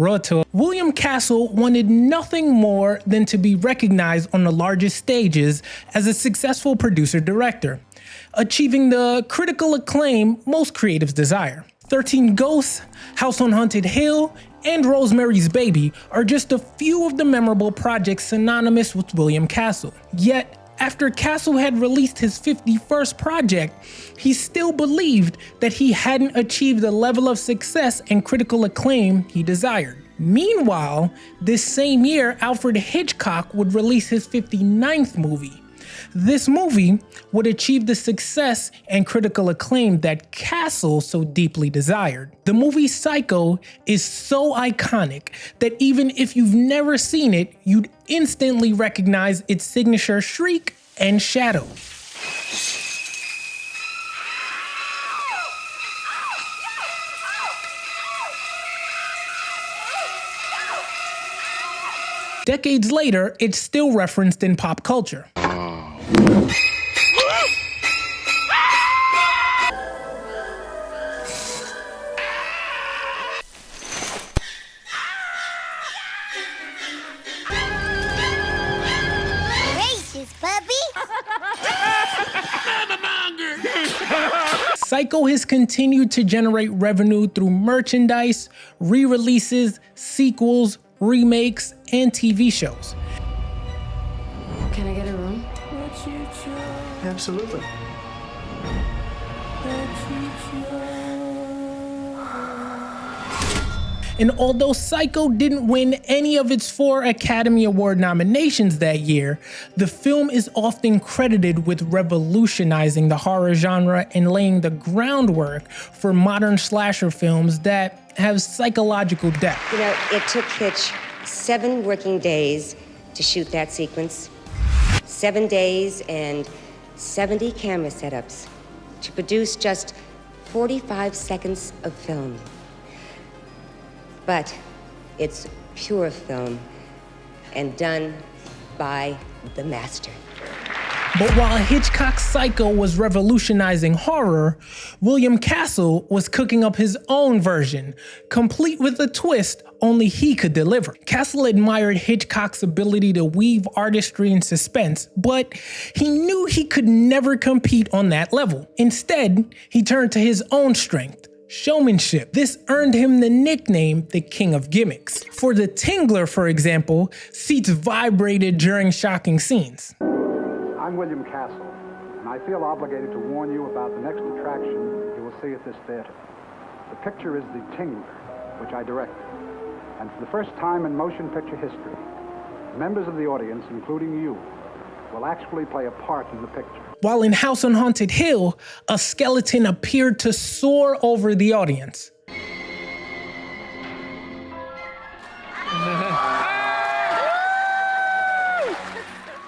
Rawteur, William Castle wanted nothing more than to be recognized on the largest stages as a successful producer-director, achieving the critical acclaim most creatives desire. 13 Ghosts, House on Haunted Hill, and Rosemary's Baby are just a few of the memorable projects synonymous with William Castle. Yet, after Castle had released his 51st project, he still believed that he hadn't achieved the level of success and critical acclaim he desired. Meanwhile, this same year, Alfred Hitchcock would release his 59th movie. This movie would achieve the success and critical acclaim that Castle so deeply desired. The movie Psycho is so iconic that even if you've never seen it, you'd instantly recognize its signature shriek and shadow. Decades later, it's still referenced in pop culture. Psycho has continued to generate revenue through merchandise, re-releases, sequels, remakes, and TV shows. Can I get a room? Absolutely. And although Psycho didn't win any of its 4 Academy Award nominations that year, the film is often credited with revolutionizing the horror genre and laying the groundwork for modern slasher films that have psychological depth. You know, it took Hitch 7 working days to shoot that sequence. 7 days and 70 camera setups to produce just 45 seconds of film. But it's pure film and done by the master. But while Hitchcock's Psycho was revolutionizing horror, William Castle was cooking up his own version, complete with a twist only he could deliver. Castle admired Hitchcock's ability to weave artistry and suspense, but he knew he could never compete on that level. Instead, he turned to his own strength: showmanship. This earned him the nickname the King of Gimmicks. For The Tingler, for example, seats vibrated during shocking scenes. I'm William Castle, and I feel obligated to warn you about the next attraction you will see at this theater. The picture is The Tingler, which I directed. And for the first time in motion picture history, members of the audience, including you, will actually play a part in the picture. While in House on Haunted Hill, a skeleton appeared to soar over the audience.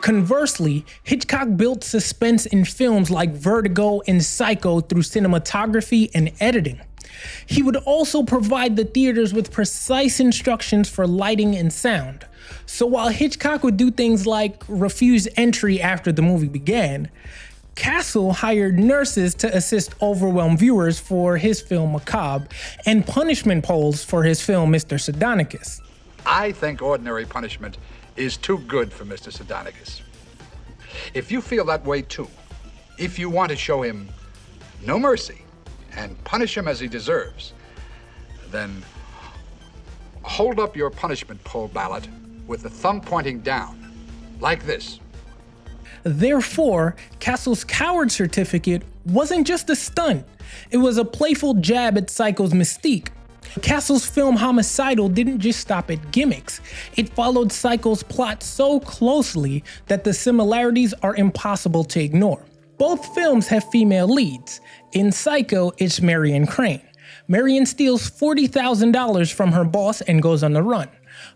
Conversely, Hitchcock built suspense in films like Vertigo and Psycho through cinematography and editing. He would also provide the theaters with precise instructions for lighting and sound. So while Hitchcock would do things like refuse entry after the movie began, Castle hired nurses to assist overwhelmed viewers for his film Macabre and punishment poles for his film Mr. Sardonicus. I think ordinary punishment is too good for Mr. Sardonicus. If you feel that way too, if you want to show him no mercy and punish him as he deserves, then hold up your punishment pole ballot with the thumb pointing down, like this. Therefore, Castle's coward certificate wasn't just a stunt, it was a playful jab at Psycho's mystique. Castle's film Homicidal didn't just stop at gimmicks, it followed Psycho's plot so closely that the similarities are impossible to ignore. Both films have female leads. In Psycho, it's Marion Crane. Marion steals $40,000 from her boss and goes on the run.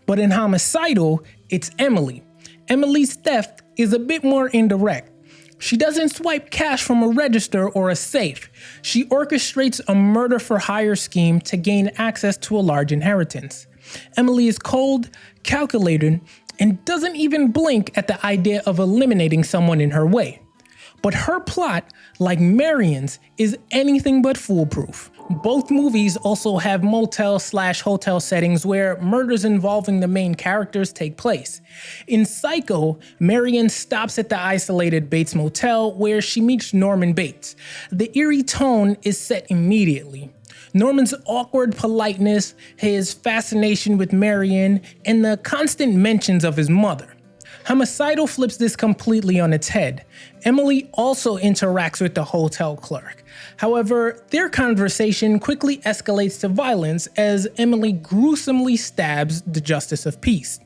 But in Homicidal, it's Emily. Emily's theft is a bit more indirect. She doesn't swipe cash from a register or a safe. She orchestrates a murder-for-hire scheme to gain access to a large inheritance. Emily is cold, calculated, and doesn't even blink at the idea of eliminating someone in her way. But her plot, like Marion's, is anything but foolproof. Both movies also have motel/hotel settings where murders involving the main characters take place. In Psycho, Marion stops at the isolated Bates Motel where she meets Norman Bates. The eerie tone is set immediately. Norman's awkward politeness, his fascination with Marion, and the constant mentions of his mother. Homicidal flips this completely on its head. Emily also interacts with the hotel clerk. However, their conversation quickly escalates to violence as Emily gruesomely stabs the Justice of Peace.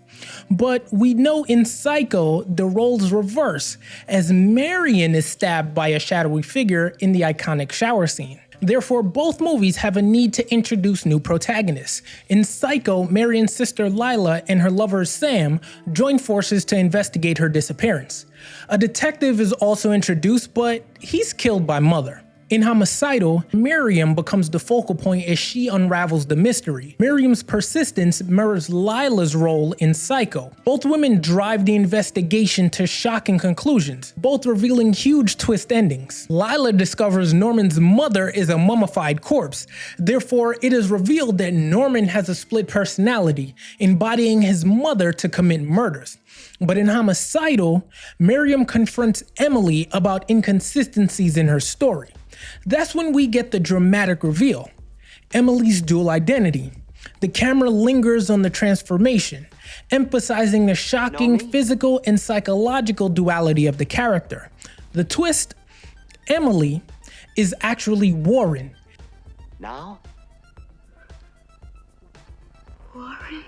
But we know in Psycho, the roles reverse, as Marion is stabbed by a shadowy figure in the iconic shower scene. Therefore, both movies have a need to introduce new protagonists. In Psycho, Marion's sister Lila and her lover Sam join forces to investigate her disappearance. A detective is also introduced, but he's killed by Mother. In Homicidal, Miriam becomes the focal point as she unravels the mystery. Miriam's persistence mirrors Lila's role in Psycho. Both women drive the investigation to shocking conclusions, both revealing huge twist endings. Lila discovers Norman's mother is a mummified corpse. Therefore, it is revealed that Norman has a split personality, embodying his mother to commit murders. But in Homicidal, Miriam confronts Emily about inconsistencies in her story. That's when we get the dramatic reveal. Emily's dual identity. The camera lingers on the transformation, emphasizing the shocking physical and psychological duality of the character. The twist, Emily is actually Warren. Now? Warren?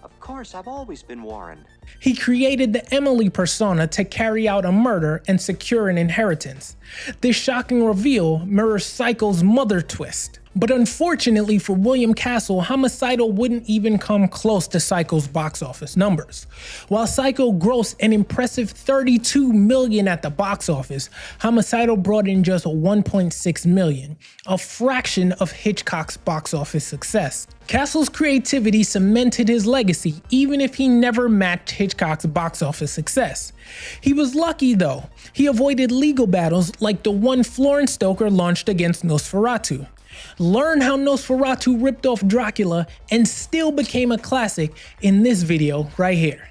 Of course, I've always been Warren. He created the Emily persona to carry out a murder and secure an inheritance. This shocking reveal mirrors Psycho's mother twist. But unfortunately for William Castle, Homicidal wouldn't even come close to Psycho's box office numbers. While Psycho grossed an impressive $32 million at the box office, Homicidal brought in just $1.6 million, a fraction of Hitchcock's box office success. Castle's creativity cemented his legacy even if he never matched Hitchcock's box office success. He was lucky though. He avoided legal battles like the one Florence Stoker launched against Nosferatu. Learn how Nosferatu ripped off Dracula and still became a classic in this video right here.